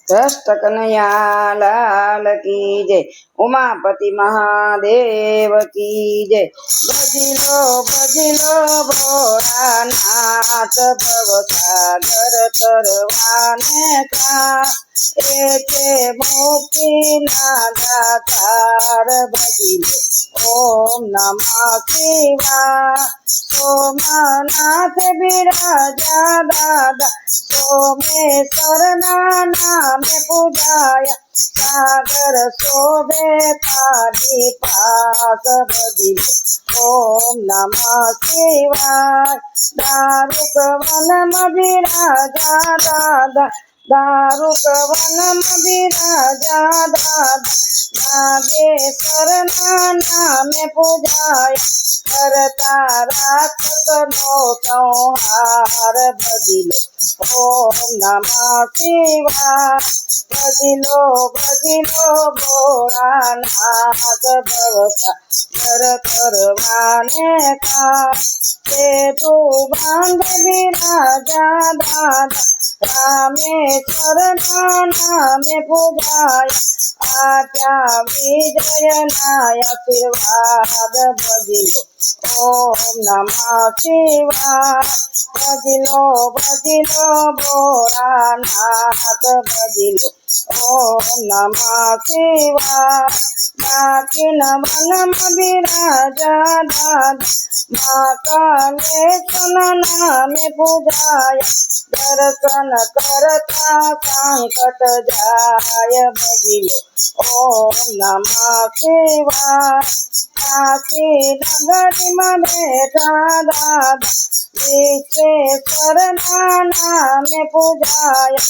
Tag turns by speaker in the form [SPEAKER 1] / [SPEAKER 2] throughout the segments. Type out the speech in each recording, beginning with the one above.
[SPEAKER 1] कृष्ण कन्हैया लाल की जय। उमापति महादेव की जय। भजिलो भोलानाथ भव सागर तरवाने का। एके मुक्ति नादातार भजिलो ओम नमः शिवाय। सोमनाथ विराजा दादा सोमेश्वर नामे पूजाया। सागर शोभे तारी पास भजिलो ओम नमः शिवाय। दारुक वनम विराजा दादा दारुक वनम विराजा दादा। नागेश्वर नामे पूजाया। करता राक्षस नो संहार भजिलो ओम नमः शिवाय। भजिलो भोलानाथ भव सागर तरवाने का। सेतु बांध विराजा दादा रामेश्वर नामे पूजाया। आज्ञा विजय आशीर्वाद भजिलो ओम नमः शिवाय। भजिलो भोलानाथ भजिलो ओम नमः शिवाय। नाकिन वनम विराजा दादा महाकालेश्वर नामे पूजाया। दर्शन करता संकट जाय भजिलो ओम नमः शिवाय। काशी नगरी में बैठा दादा विश्वेश्वर नामे पूजाया।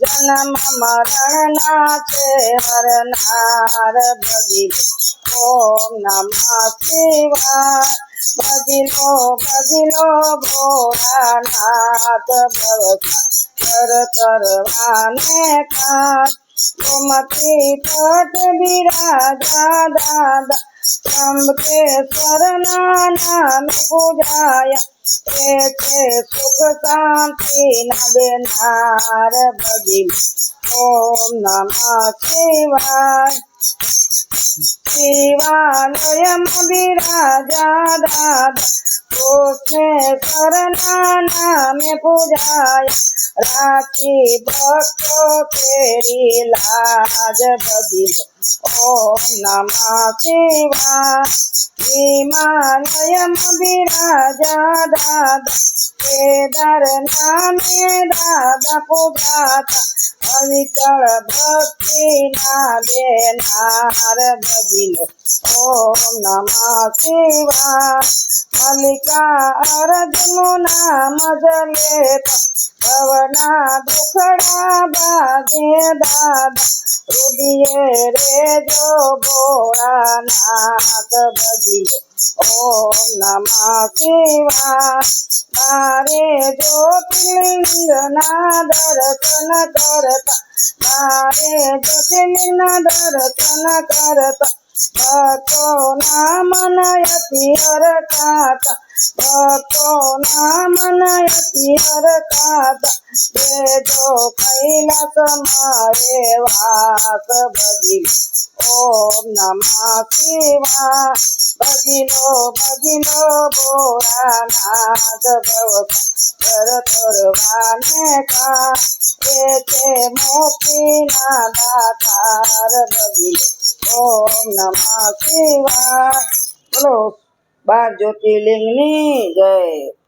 [SPEAKER 1] जन्म मरण नाथे हरनार भजिलो ओम नमः शिवाय। भजिलो भोलानाथ भव सागर तरवाने का। गोमती तट विराजा दादा त्र्यंबकेश्वर नामे पूजाया। ऐसे सुख शांति न देनार भजिलो ओम नमः शिवाय। शिवालयम विराजा दादा कृष्णेश्वर नामे पूजाया। राखी भक्तों केरी लाज भजिलो ओम नमः शिवाय। हिमालयम विराजा दादा केदार नामे दादा पूजाता। अविकल भक्ति ना देनार भजिलो ओम नमः शिवाय। मल्लिका अर्जुन नाम जलेता भवना दुखड़ा बागे दादा। रुदिये रे जो भोलानाथ भजिलो ओम नमः शिवाय। मारे ज्योतिर्लिंग ना दर्शन करता। मारे ज्योतिर्लिंग दर्शन करता। भक्तों नाम नयति हर काता। भक्तों नाम नयति हर काता। जो कैलास मारे वास भजिलो ओम नमः शिवाय। भजिलो भोलानाथ भव सागर तरवाने का। एके मुक्ति नादातार भजिलो ओम नमः शिवाय। बोलो 12 ज्योतिर्लिंगनी जय।